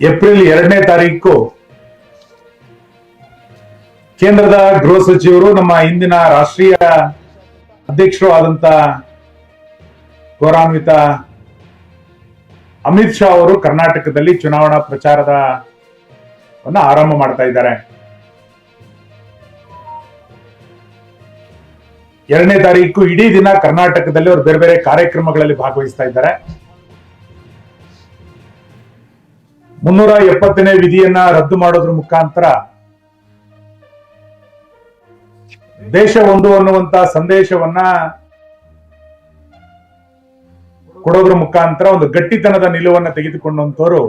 April 2ನೇ ತಾರೀಕು ಕೇಂದ್ರದ ಗೃಹ ಸಚಿವರು, ನಮ್ಮ ಇಂದಿನ ರಾಷ್ಟ್ರೀಯ ಅಧ್ಯಕ್ಷರು ಆದಂತ ಗೌರವಾನ್ವಿತ ಅಮಿತ್ ಶಾ ಅವರು ಕರ್ನಾಟಕದಲ್ಲಿ ಚುನಾವಣಾ ಪ್ರಚಾರದ ಆರಂಭ ಮಾಡ್ತಾ ಇದ್ದಾರೆ. 2ನೇ ತಾರೀಕು ಇಡೀ ದಿನ ಕರ್ನಾಟಕದಲ್ಲಿ ಅವರು ಬೇರೆ ಬೇರೆ ಕಾರ್ಯಕ್ರಮಗಳಲ್ಲಿ ಭಾಗವಹಿಸ್ತಾ ಇದ್ದಾರೆ. 370ನೇ ವಿಧಿಯನ್ನ ರದ್ದು ಮಾಡೋದ್ರ ಮುಖಾಂತರ ದೇಶ ಒಂದು ಅನ್ನುವಂತ ಸಂದೇಶವನ್ನ ಕೊಡೋದ್ರ ಮುಖಾಂತರ ಒಂದು ಗಟ್ಟಿತನದ ನಿಲುವನ್ನ ತೆಗೆದುಕೊಂಡಂತವರು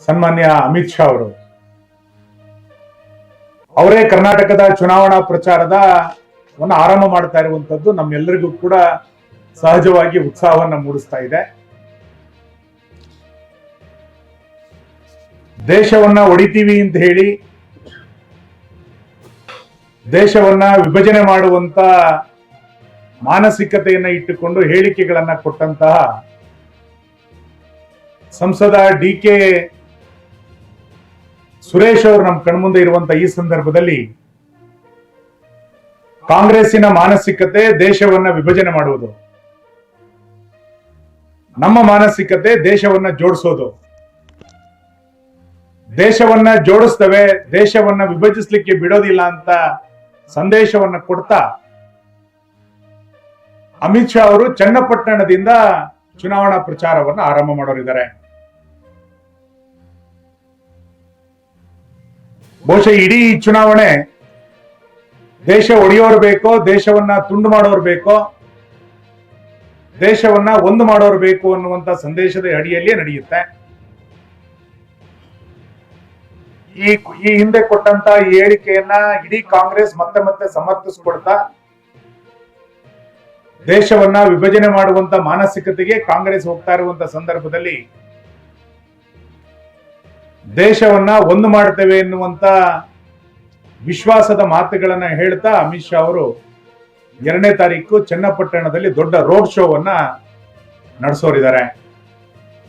ಸನ್ಮಾನ್ಯ ಅಮಿತ್ ಶಾ ಅವರು. ಅವರೇ ಕರ್ನಾಟಕದ ಚುನಾವಣಾ ಪ್ರಚಾರದ ಆರಂಭ ಮಾಡ್ತಾ ಇರುವಂತದ್ದು ನಮ್ಮೆಲ್ಲರಿಗೂ ಕೂಡ ಸಹಜವಾಗಿ ಉತ್ಸಾಹವನ್ನ ಮೂಡಿಸ್ತಾ ಇದೆ. ದೇಶವನ್ನ ಒಡಿತೀವಿ ಅಂತ ಹೇಳಿ ದೇಶವನ್ನ ವಿಭಜನೆ ಮಾಡುವಂತ ಮಾನಸಿಕತೆಯನ್ನ ಇಟ್ಟುಕೊಂಡು ಹೇಳಿಕೆಗಳನ್ನ ಕೊಟ್ಟಂತಹ ಸಂಸದ ಡಿ.ಕೆ. ಸುರೇಶ್ ಅವರು ನಮ್ಮ ಕಣ್ಮುಂದೆ ಇರುವಂತ ಈ ಸಂದರ್ಭದಲ್ಲಿ ಕಾಂಗ್ರೆಸ್ಸಿನ ಮಾನಸಿಕತೆ ದೇಶವನ್ನ ವಿಭಜನೆ ಮಾಡುವುದು, ನಮ್ಮ ಮಾನಸಿಕತೆ ದೇಶವನ್ನ ಜೋಡಿಸೋದು. ದೇಶವನ್ನ ಜೋಡಿಸ್ತವೆ, ದೇಶವನ್ನ ವಿಭಜಿಸಲಿಕ್ಕೆ ಬಿಡೋದಿಲ್ಲ ಅಂತ ಸಂದೇಶವನ್ನ ಕೊಡ್ತಾ ಅಮಿತ್ ಶಾ ಅವರು ಚನ್ನಪಟ್ಟಣದಿಂದ ಚುನಾವಣಾ ಪ್ರಚಾರವನ್ನು ಆರಂಭ ಮಾಡೋರಿದ್ದಾರೆ. ಬಹುಶಃ ಇಡೀ ಚುನಾವಣೆ ದೇಶ ಒಡೆಯೋರು ಬೇಕೋ, ದೇಶವನ್ನ ತುಂಡು ಮಾಡೋರು ಬೇಕೋ, ದೇಶವನ್ನ ಒಂದು ಮಾಡೋರು ಬೇಕು ಅನ್ನುವಂತ ಸಂದೇಶದ ಅಡಿಯಲ್ಲಿಯೇ ನಡೆಯುತ್ತೆ. ಈ ಹಿಂದೆ ಕೊಟ್ಟಂತ ಈ ಹೇಳಿಕೆಯನ್ನ ಇಡೀ ಕಾಂಗ್ರೆಸ್ ಮತ್ತೆ ಮತ್ತೆ ಸಮರ್ಥಿಸಿಕೊಡ್ತಾ ದೇಶವನ್ನ ವಿಭಜನೆ ಮಾಡುವಂತ ಮಾನಸಿಕತೆಗೆ ಕಾಂಗ್ರೆಸ್ ಹೋಗ್ತಾ ಇರುವಂತ ಸಂದರ್ಭದಲ್ಲಿ ದೇಶವನ್ನ ಒಂದು ಮಾಡ್ತೇವೆ ಎನ್ನುವಂತ ವಿಶ್ವಾಸದ ಮಾತುಗಳನ್ನ ಹೇಳ್ತಾ ಅಮಿತ್ ಶಾ ಅವರು 2ನೇ ತಾರೀಕು ಚನ್ನಪಟ್ಟಣದಲ್ಲಿ ದೊಡ್ಡ ರೋಡ್ ಶೋವನ್ನ ನಡೆಸೋರಿದ್ದಾರೆ.